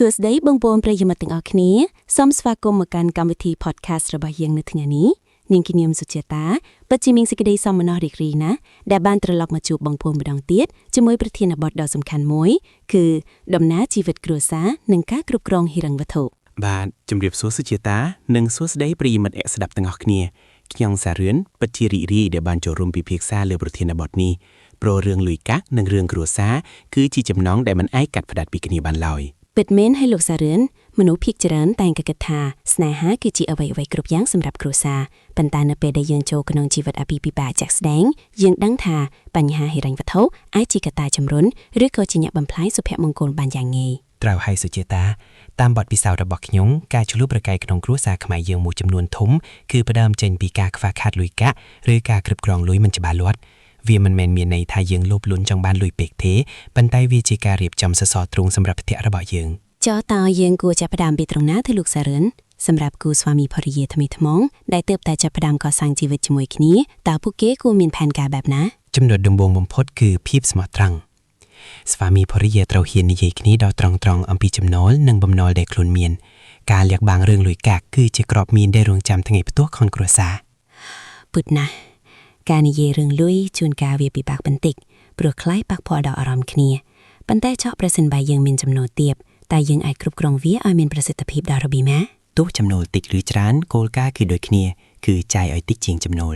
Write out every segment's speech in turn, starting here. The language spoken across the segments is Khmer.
សួស្តីបងប្អូនប្រិយមិត្តទាំងអស់គ្នាសូមស្វាគមន៍មកកាន់កម្មវិធី podcast របស់យើងនៅថ្ងៃនេះនាងគនាមសុជាតាពិតជាមានសេចក្តីសោមនស្សរីករាយណាស់ដែលបានត្រឡប់មកជួបបងប្អូនម្ដងទៀតជាមួយប្រធានបទដ៏សំខាន់មួយគឺដំណើរជីវិតគ្រួសារនិងការគ្រប់គ្រងហិរញ្ញវត្ថុបាទជំរាបសួរសុជាតានិងសួស្តីប្រិយមិត្តអ្នកស្ដាប់ទាំងអស់គ្នាខ្ញុំសារឿនពិតជារីករាយដែលបានចូលរួមពិភាក្សាលើប្រធានបទនេះព្រោះរឿងលុយកាក់និងរឿងគ្រួសារគឺជាចំណងដែលមិនអាចកាត់ផ្តាច់ពីគ្នាបានឡើយពិតមែនហើយលោកសារឿនមនុស្សភាគច្រើនតែងគិតថាស្នេហាគឺជាអ្វីៗគ្រប់យ៉ាងសម្រាប់គ្រួសារប៉ុន្តែនៅពេលដែលយើងចូលក្នុងជីវិតអាពាហ៍ពិពាហ៍ជាក់ស្ដែងយើងដឹងថាបញ្ហាហិរញ្ញវត្ថុអាចជាកត្តាជំរុញឬក៏ជាអ្នកបំផ្លាញសុភមង្គលបានយ៉ាងងាយត្រូវហើយសុជាតាតាមបទពិសោធន៍របស់ខ្ញុំការឆ្លុះប្រកែកក្នុងគ្រួសារខ្មែរយើងមួយចំនួនធំគឺផ្ដើមចេញពីការខ្វះខាតលុយកាក់ឬការគ្រប់គ្រងលុយមិនច្បាស់លាស់វាមិនមែនមានន័យថាយើងលោភលន់ចង់បានលុយពេកទេប៉ុន្តែវាជាការរៀបចំសសរទ្រូងសម្រាប់ផ្ទះរបស់យើងចុះតើយើងគួរចាប់ផ្ដើមពីត្រង់ណាទៅលោកសារឿនសម្រាប់គូស្វាមីភរិយាថ្មីថ្មងដែលទើបតែចាប់ផ្ដើមកសាងជីវិតជាមួយគ្នាតើពួកគេគួរមានផែនការបែបណាចំណុចដំបូងបំផុតគឺភាពស្មោះត្រង់ស្វាមីភរិយាត្រូវហ៊ាននិយាយគ្នាដល់ត្រង់ៗអំពីចំណូលនិងបំណុលដែលខ្លួនមានការលាក់បាំងរឿងលុយកាក់គឺជាក្របមៀនដែលរងចាំថ្ងៃផ្ទះក្នុងគ្រួសារពិតណាស់ការនិយាយរឿងលុយជួនកាលវាពិបាកបន្តិចព្រោះខ្លាយប៉ះពាល់ដល់អារម្មណ៍គ្នាប៉ុន្តែចោះប្រសិនបើយើងមានចំណូលទាបតែយើងអាចគ្រប់គ្រងវាឲ្យមានប្រសិទ្ធភាពដល់របៀបណាទោះចំណូលតិចឬច្រើនគោលការណ៍គឺដូចគ្នាគឺចាយឲ្យតិចជាងចំណូល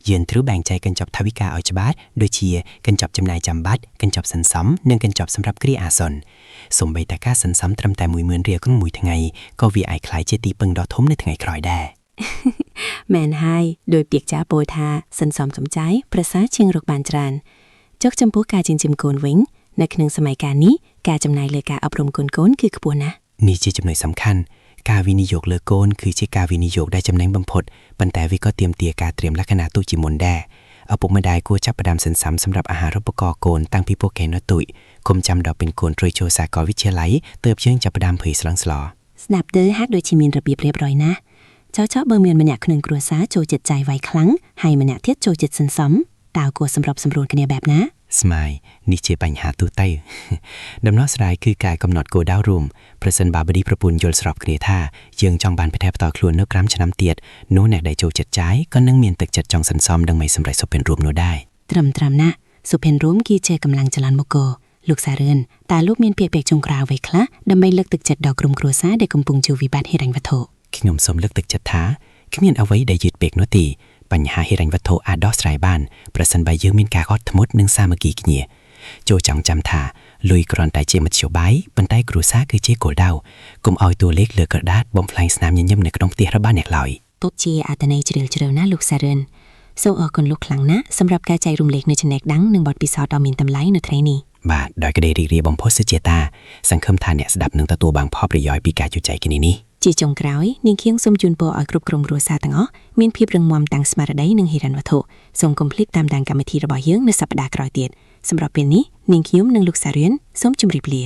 យើងត្រូវបែងចែកកញ្ចប់ថវិកាឲ្យច្បាស់ដូចជាកញ្ចប់ចំណាយចាំបាច់កញ្ចប់សន្សំនិងកញ្ចប់សម្រាប់គ្រាអាសន្នសូម្បីតែការសន្សំត្រឹមតែ 10,000 រៀលក្នុងមួយថ្ងៃក៏វាអាចក្លាយជាទីពឹងដ៏ធំនៅថ្ងៃក្រោយដែរមែនហើយដោយពាក្យចាស់ពោលថាសន្សំសំចៃប្រសើរជាងរកបានច្រើនចុះចំពោះការចិញ្ចឹមកូនវិញនៅក្នុងសម័យកាលនេះការចំណាយលើការអប់រំកូនៗគឺខ្ពស់ណាស់នេះជាចំណុចសំខាន់ការវិនិយោគលើកូនគឺជាការវិនិយោគដែលចំណេញបំផុតប៉ុន្តែវាក៏ទាមទារការត្រៀមលក្ខណៈទុកជាមុនដែរឪពុកម្ដាយគួរចាប់ផ្ដើមសន្សំសម្រាប់អាហារូបករណ៍កូនតាំងពីពួកគេនៅតូចកុំចាំដល់ពេលកូនចូលសាកលវិទ្យាល័យទើបយើងចាប់ផ្ដើមភ័យស្លន់ស្លោស្ដាប់ទៅហាក់ដូចជាមានរបៀបរៀបរយណាស់ចោះបើមានម្នាក់ក្នុងគ្រួសារចូលចិត្តចាយវាយខ្លាំងហើយម្នាក់ទៀតចូលចិត្តសន្សំតើគួរសម្របសម្រួលគ្នាបែបណាស្មាយនេះជាបញ្ហាទូទៅដំណោះស្រាយគឺការកំណត់គោលដៅរួមប្រសិនបើបឌីប្រពន្ធយល់ស្របគ្នាថាយើងចង់បានផ្ទះបន្តខ្លួននៅ5ឆ្នាំទៀតនោះអ្នកដែលចូលចិត្តចាយក៏នឹងមានទឹកចិត្តចង់សន្សំដើម្បីសម្រេចសុភមង្គលរួមនោះដែរត្រឹមណាស់សុភមង្គលរួមគឺជាកម្លាំងចលនាមកលោកសារឿនតើលោកមានពាក្យពេចន៍ចុងក្រោយអ្វីខ្លះដើម្បីលើកទឹកចិត្តដល់ក្រុមគ្រួសារដែលកំពុងជួបវិបត្តិហិរញ្ញវត្ថុខ្ញុំសូមលើកទឹកចិត្តថាគ្មានអ្វីដែលយឺតពេកនោះទេបញ្ហាហិរញ្ញវត្ថុអាចដោះស្រាយបានប្រសិនបើយើងមានការអត់ធ្មត់និងសាមគ្គីគ្នាចូលចង់ចាំថាលុយគ្រាន់តែជាមធ្យោបាយប៉ុន្តែគ្រួសារគឺជាគោលដៅកុំឲ្យតួលេខលើក្រដាសបំផ្លាញស្នាមញញឹមនៅក្នុងផ្ទះរបស់អ្នកឡើយទុកជាអត្ថន័យជ្រាលជ្រៅណាស់លោកសារឿនសូមអរគុណលោកខ្លាំងណាស់សម្រាប់ការចែករំលែកនូវចំណេះដឹងនិងបទពិសោធន៍ដ៏មានតម្លៃនៅថ្ងៃនេះបាទដោយក្តីរីករាយបំផុតសុជាតាសង្ឃឹមថាអ្នកស្ដាប់នឹងទទួលបានផលប្រយោជន៍ពីការជជែកគ្នានេះជាចុងក្រោយនាងខៀងសូមជូនពរឲ្យគ្រប់ក្រុមគ្រួសារទាំងអស់មានភាពរឹងមាំទាំងស្មារតីនិងហិរញ្ញវត្ថុសូមកុំភ្លេចតាមដានកម្មវិធីរបស់យើងនៅសប្តាហ៍ក្រោយទៀតសម្រាប់ពេលនេះនាងខ្ញុំនិងលោកសារឿនសូមជម្រាបលា